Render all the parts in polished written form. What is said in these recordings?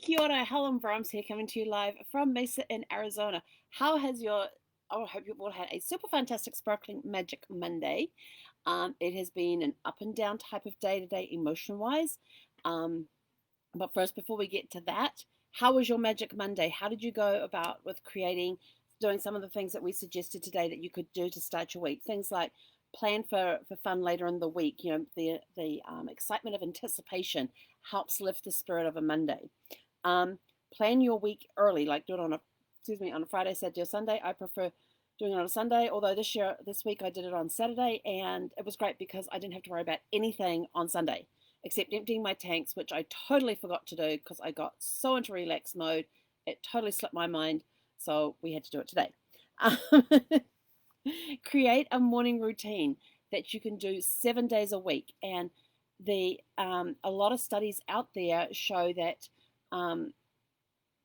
Kia ora, Helen Brahms here, coming to you live from Mesa in Arizona. How has your, oh, I hope you've all had a super fantastic Sparkling Magic Monday. It has been an up and down type of day today, emotion wise. Um, but first, before we get to that, how was your Magic Monday? How did you go about with doing some of the things that we suggested today that you could do to start your week? Things like plan for fun later in the week. You know, the excitement of anticipation helps lift the spirit of a Monday. Um, Plan your week early, like do it on a Friday, Saturday, or Sunday. I prefer doing it on a Sunday, although this week I did it on Saturday, and it was great because I didn't have to worry about anything on Sunday except emptying my tanks, which I totally forgot to do because I got so into relax mode. It totally slipped my mind, so we had to do it today. Create a morning routine that you can do 7 days a week, and the a lot of studies out there show that um,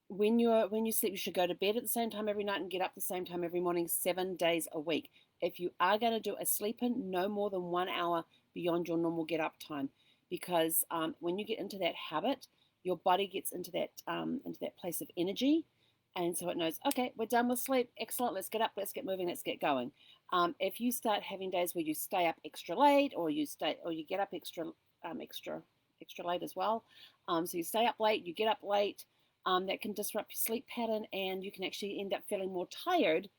when you sleep, you should go to bed at the same time every night and get up the same time every morning, 7 days a week. If you are going to do a sleep in, no more than 1 hour beyond your normal get up time, because when you get into that habit, your body gets into that place of energy, and so it knows, okay, we're done with sleep. Excellent. Let's get up. Let's get moving. Let's get going. If you start having days where you stay up extra late, or you get up extra late as well, so you stay up late, you get up late, that can disrupt your sleep pattern, and you can actually end up feeling more tired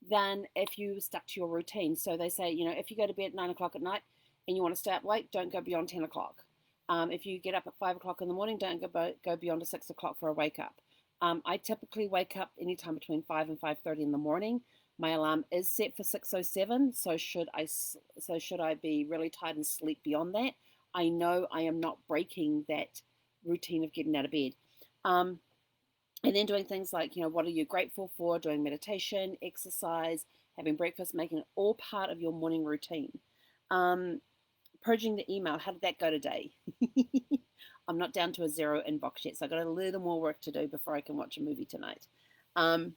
than if you stuck to your routine. So they say, you know, if you go to bed at 9 o'clock at night and you want to stay up late, don't go beyond 10 o'clock. If you get up at 5 o'clock in the morning, don't go beyond a 6 o'clock for a wake up. I typically wake up anytime between 5 and 5:30 in the morning. My alarm is set for 6:07. Should I be really tired and sleep beyond that, I know I am not breaking that routine of getting out of bed. Um, and then doing things like, you know, what are you grateful for, doing meditation, exercise, having breakfast, making it all part of your morning routine. Um, Purging the email, how did that go today? I'm not down to a zero inbox yet, so I've got a little more work to do before I can watch a movie tonight. um,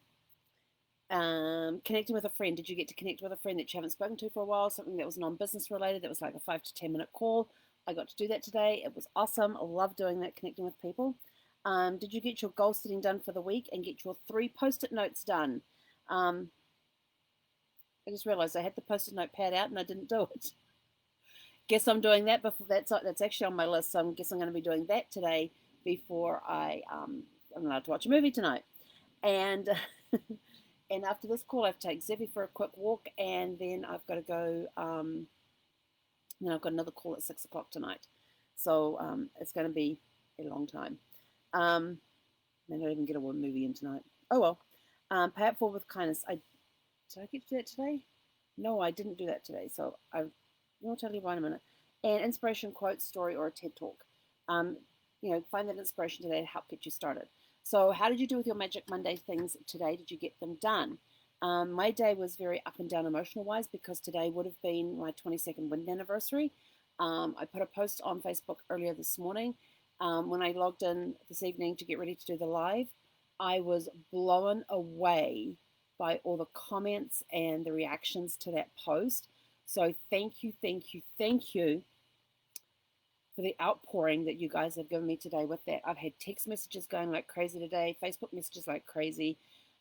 Connecting with a friend, did you get to connect with a friend that you haven't spoken to for a while, something that was non-business related, that was like a 5 to 10 minute call? I got to do that today. It was awesome. I love doing that, connecting with people. Did you get your goal setting done for the week and get your 3 post-it notes done? um, I just realized I had the post-it note pad out and I didn't do it. Guess I'm doing that before. That's actually on my list, so I guess I'm going to be doing that today before I'm allowed to watch a movie tonight. And and after this call, I have to take Zebby for a quick walk, and then I've got to go. Then I've got another call at 6 o'clock tonight, so it's going to be a long time. May not even get a one movie in tonight. Oh well. Pay it forward with kindness. Did I get to do that today? No, I didn't do that today. So I'll tell you why in a minute. An inspiration quote, story, or a TED talk. Um, find that inspiration today to help get you started. So, how did you do with your Magic Monday things today? Did you get them done? My day was very up and down emotional wise because today would have been my 22nd wedding anniversary. I put a post on Facebook earlier this morning. When I logged in this evening to get ready to do the live, I was blown away by all the comments and the reactions to that post. So thank you, thank you, thank you for the outpouring that you guys have given me today with that. I've had text messages going like crazy today, Facebook messages like crazy.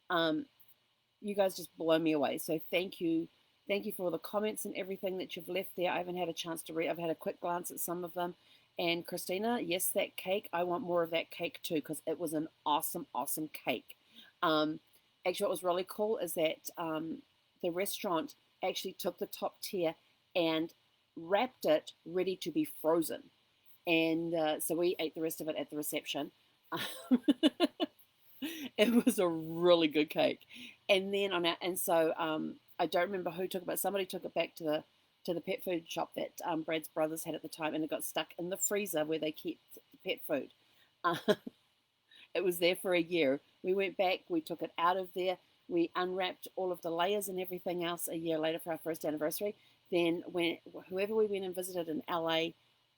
You guys just blow me away. So thank you. Thank you for all the comments and everything that you've left there. I haven't had a chance to read. I've had a quick glance at some of them. And Christina, yes, that cake. I want more of that cake too because it was an awesome, awesome cake. Actually, what was really cool is that the restaurant actually took the top tier and wrapped it ready to be frozen. And so we ate the rest of it at the reception. It was a really good cake. And then I don't remember who took it, but somebody took it back to the pet food shop that Brad's brothers had at the time, and it got stuck in the freezer where they kept the pet food. Uh, it was there for a year. We went back, we took it out of there, we unwrapped all of the layers and everything else a year later for our first anniversary. Then when whoever we went and visited in LA,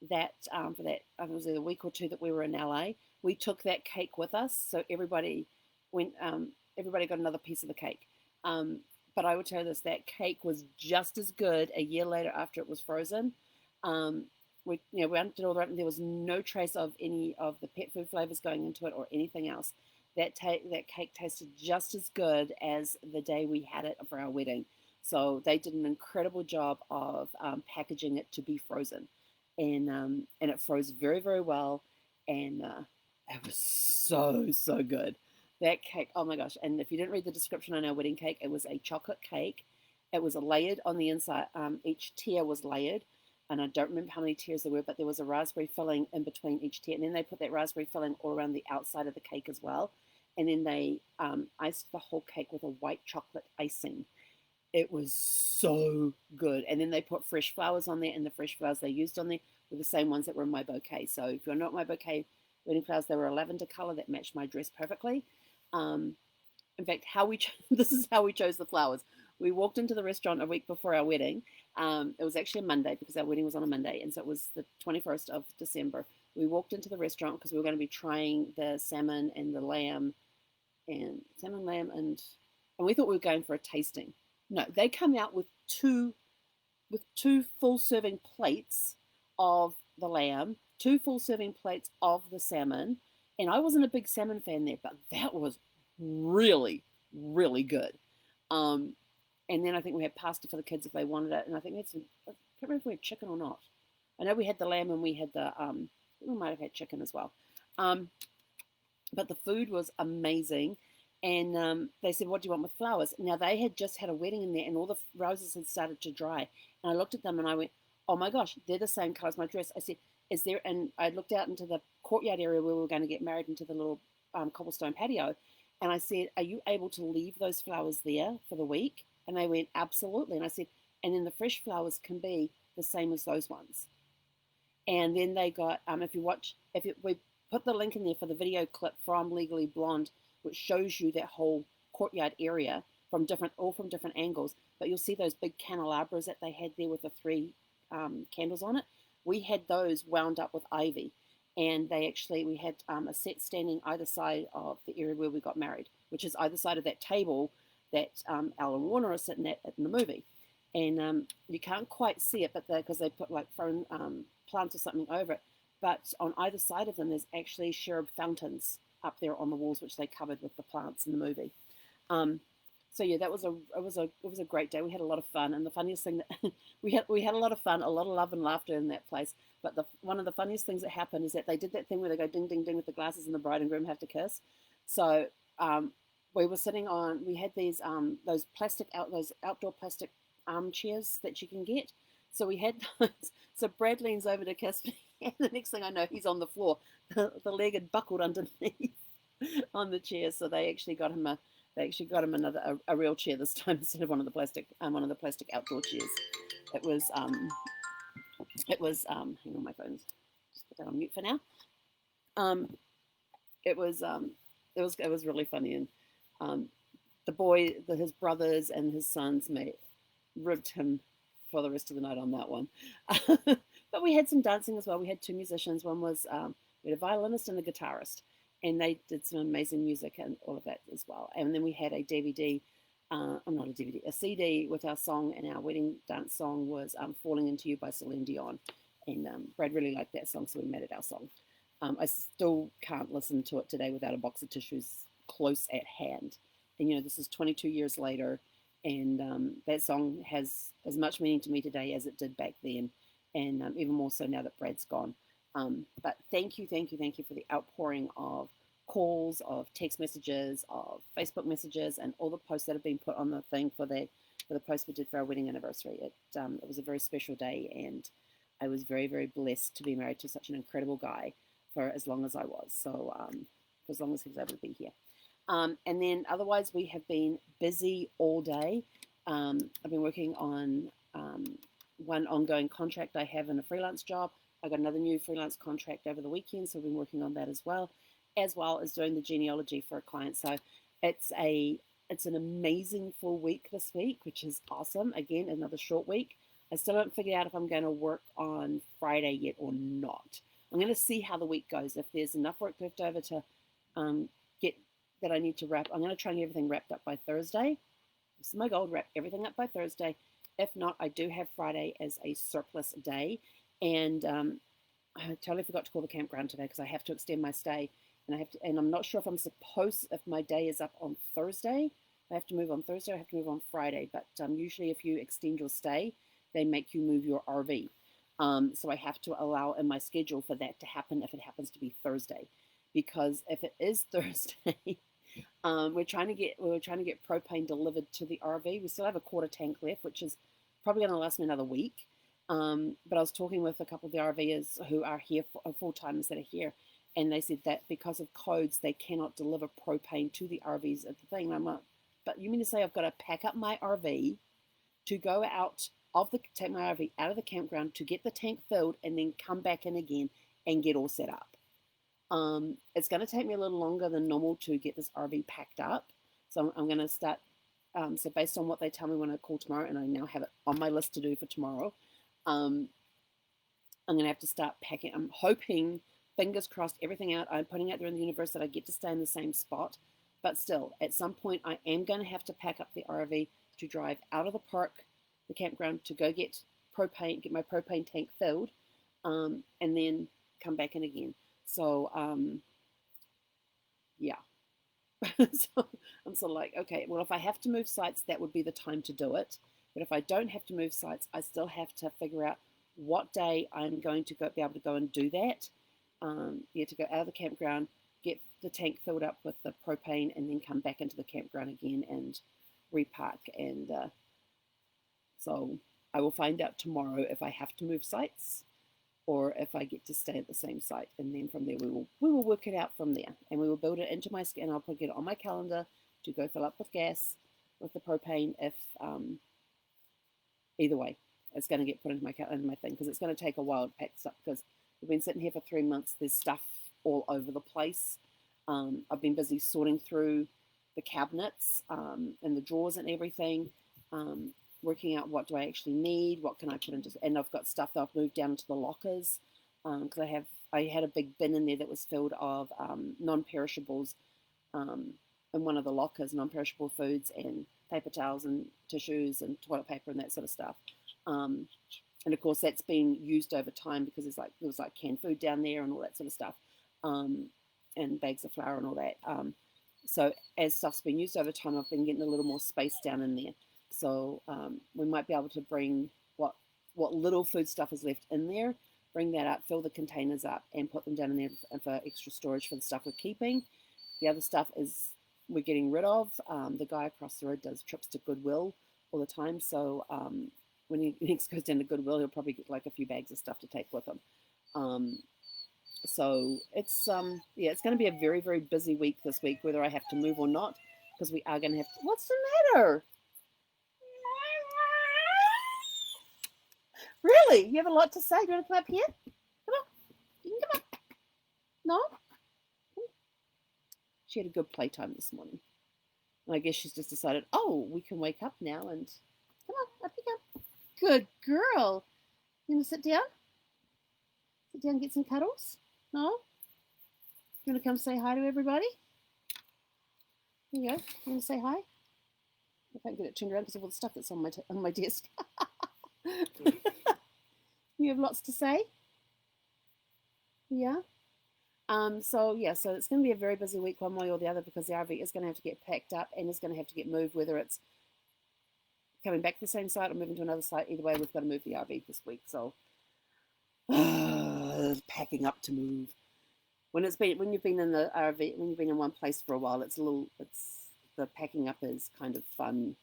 that for that I think it was a week or two that we were in LA, we took that cake with us, so went. Everybody got another piece of the cake. But I would tell you this: that cake was just as good a year later after it was frozen. Um, we did all that, and there was no trace of any of the pet food flavors going into it or anything else. That cake tasted just as good as the day we had it for our wedding. So they did an incredible job of packaging it to be frozen, and it froze very, very well, and it was so good. That cake, oh my gosh! And if you didn't read the description on our wedding cake, it was a chocolate cake. It was a layered on the inside. Each tier was layered, and I don't remember how many tiers there were, but there was a raspberry filling in between each tier, and then they put that raspberry filling all around the outside of the cake as well, and then they iced the whole cake with a white chocolate icing. It was so good, and then they put fresh flowers on there, and the fresh flowers they used on there were the same ones that were in my bouquet. So if you're not my bouquet wedding flowers, they were a lavender color that matched my dress perfectly. Um, in fact, this is how we chose the flowers. We walked into the restaurant a week before our wedding. It was actually a Monday because our wedding was on a Monday, and so it was the 21st of December. We walked into the restaurant because we were going to be trying the salmon and the lamb, and salmon, lamb, and we thought we were going for a tasting. No, they come out with two full serving plates of the lamb, two full serving plates of the salmon, and I wasn't a big salmon fan there, but that was really, really good. Um, and then I think we had pasta for the kids if they wanted it, and I think we had some. I can't remember if we had chicken or not. I know we had the lamb and we had the. We might have had chicken as well. But the food was amazing. And they said, "What do you want with flowers?" Now they had just had a wedding in there, and all the roses had started to dry. And I looked at them and I went, "Oh my gosh, they're the same color as my dress." I said, "Is there?" And I looked out into the courtyard area where we were going to get married, into the little cobblestone patio, and I said, "Are you able to leave those flowers there for the week?" And they went, "Absolutely." And I said, "And then the fresh flowers can be the same as those ones." And then they got, we put the link in there for the video clip from Legally Blonde, which shows you that whole courtyard area all from different angles. But you'll see those big candelabras that they had there with the three candles on it. We had those wound up with ivy, and we had a set standing either side of the area where we got married, which is either side of that table that Alan Warner is sitting at in the movie. And you can't quite see it, but because they put like foreign plants or something over it. But on either side of them, there's actually cherub fountains up there on the walls, which they covered with the plants in the movie. So yeah, it was a great day. We had a lot of fun, and the funniest thing that we had a lot of fun, a lot of love and laughter in that place. But one of the funniest things that happened is that they did that thing where they go ding ding ding with the glasses, and the bride and groom have to kiss. So we were sitting on. We had those outdoor plastic armchairs that you can get. So we had those. So Brad leans over to kiss me, and the next thing I know, he's on the floor. The leg had buckled underneath on the chair, so they actually got him a real chair this time instead of one of the plastic outdoor chairs. It was hang on, my phone's just put that on mute for now. It was really funny, and his brothers and his sons ribbed him for the rest of the night on that one. But we had some dancing as well. We had two musicians. One was we had a violinist and a guitarist, and they did some amazing music and all of that as well. And then we had a DVD, not a DVD, a CD with our song, and our wedding dance song was "Falling Into You" by Celine Dion. And Brad really liked that song, so we made it our song. I still can't listen to it today without a box of tissues close at hand. And this is 22 years later, and that song has as much meaning to me today as it did back then, and even more so now that Brad's gone. But thank you for the outpouring of calls, of text messages, of Facebook messages, and all the posts that have been put on the thing for the post we did for our wedding anniversary. It was a very special day, and I was very, very blessed to be married to such an incredible guy for as long as I was. So for as long as he was able to be here. And then otherwise, we have been busy all day. I've been working on one ongoing contract I have in a freelance job. I got another new freelance contract over the weekend, so I've been working on that as well as doing the genealogy for a client. So it's an amazing full week this week, which is awesome. Again, another short week. I still haven't figured out if I'm going to work on Friday yet or not. I'm going to see how the week goes. If there's enough work left over to get that I need to wrap, I'm going to try and get everything wrapped up by Thursday. This is my goal, wrap everything up by Thursday. If not, I do have Friday as a surplus day, And I totally forgot to call the campground today because I have to extend my stay, and I'm not sure if I'm supposed, if my day is up on Thursday. I have to move on Thursday. I have to move on Friday. But usually, if you extend your stay, they make you move your RV. So I have to allow in my schedule for that to happen if it happens to be Thursday, because if it is Thursday, we're trying to get propane delivered to the RV. We still have a quarter tank left, which is probably going to last me another week. But I was talking with a couple of the RVers who are here, full timers that are here, and they said that because of codes, they cannot deliver propane to the RVs at the thing. And I'm like, but you mean to say I've got to pack up my RV to go out take my RV out of the campground to get the tank filled and then come back in again and get all set up? It's going to take me a little longer than normal to get this RV packed up. So I'm going to start, so based on what they tell me when I call tomorrow, and I now have it on my list to do for tomorrow, I'm going to have to start packing. I'm hoping, fingers crossed, everything out. I'm putting out there in the universe that I get to stay in the same spot. But still, at some point, I am going to have to pack up the RV to drive out of the park, the campground, to go get my propane tank filled, and then come back in again. So, yeah. So I'm sort of like, okay, well, if I have to move sites, that would be the time to do it. But if I don't have to move sites, I still have to figure out what day I'm going to be able to go and do that. To go out of the campground, get the tank filled up with the propane, and then come back into the campground again and repark. And so I will find out tomorrow if I have to move sites or if I get to stay at the same site. And then from there, we will work it out from there. And we will build it into my, and I'll get it on my calendar to go fill up with gas, with the propane, if either way, it's going to get put into my thing, because it's going to take a while to pack stuff, because we've been sitting here for 3 months. There's stuff all over the place. I've been busy sorting through the cabinets and the drawers and everything, working out what do I actually need, what can I put into, and I've got stuff that I've moved down into the lockers, because I had a big bin in there that was filled of non-perishables in one of the lockers, non-perishable foods and paper towels and tissues and toilet paper and that sort of stuff. And of course that's been used over time, because there was like canned food down there and all that sort of stuff, and bags of flour and all that. So as stuff's been used over time, I've been getting a little more space down in there. So we might be able to bring what little food stuff is left in there, bring that up, fill the containers up, and put them down in there for extra storage for the stuff we're keeping. The other stuff is we're getting rid of. The guy across the road does trips to Goodwill all the time, so when he next goes down to Goodwill, he'll probably get like a few bags of stuff to take with him. So it's it's going to be a very, very busy week this week, whether I have to move or not, because we are going to have to. What's the matter? Really? You have a lot to say? Do you want to come up here? Come on. You can come up. No? She had a good playtime this morning. And I guess she's just decided, oh, we can wake up now and come on, up you go. Good girl. You want to sit down? Sit down and get some cuddles? No? You want to come say hi to everybody? Here you go. You want to say hi? I can't get it turned around because of all the stuff that's on my desk. You have lots to say? Yeah? So it's going to be a very busy week one way or the other, because the RV is going to have to get packed up and is going to have to get moved, whether it's coming back to the same site or moving to another site. Either way, we've got to move the RV this week. So packing up to move. When you've been in the RV, when you've been in one place for a while, the packing up is kind of fun.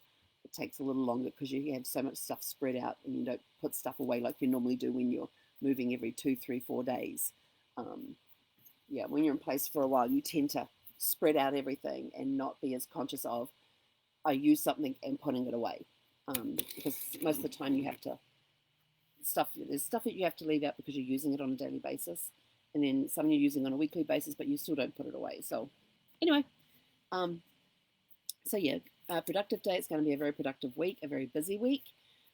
It takes a little longer because you have so much stuff spread out, and you don't put stuff away like you normally do when you're moving every 2, 3, 4 days. When you're in place for a while, you tend to spread out everything and not be as conscious of, I use something and putting it away. Because most of the time there's stuff that you have to leave out because you're using it on a daily basis, and then some you're using on a weekly basis, but you still don't put it away. So anyway, productive day. It's going to be a very productive week, a very busy week.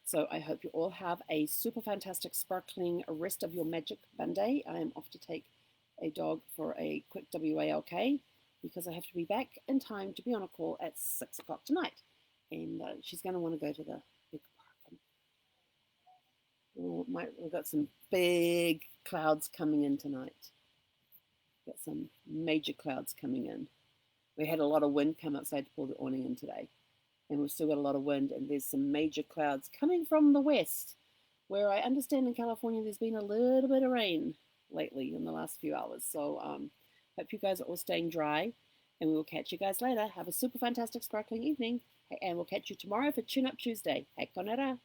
So I hope you all have a super fantastic, sparkling rest of your Magic Monday. I am off to take a dog for a quick WALK, because I have to be back in time to be on a call at 6 o'clock tonight. And she's going to want to go to the big park. We've got some big clouds coming in tonight. Got some major clouds coming in. We had a lot of wind come outside to pull the awning in today. And we've still got a lot of wind, and there's some major clouds coming from the west, where I understand in California there's been a little bit of rain lately in the last few hours. So hope you guys are all staying dry, and we will catch you guys later. Have a super fantastic sparkling evening, and we'll catch you tomorrow for Tune Up Tuesday. Hei konera.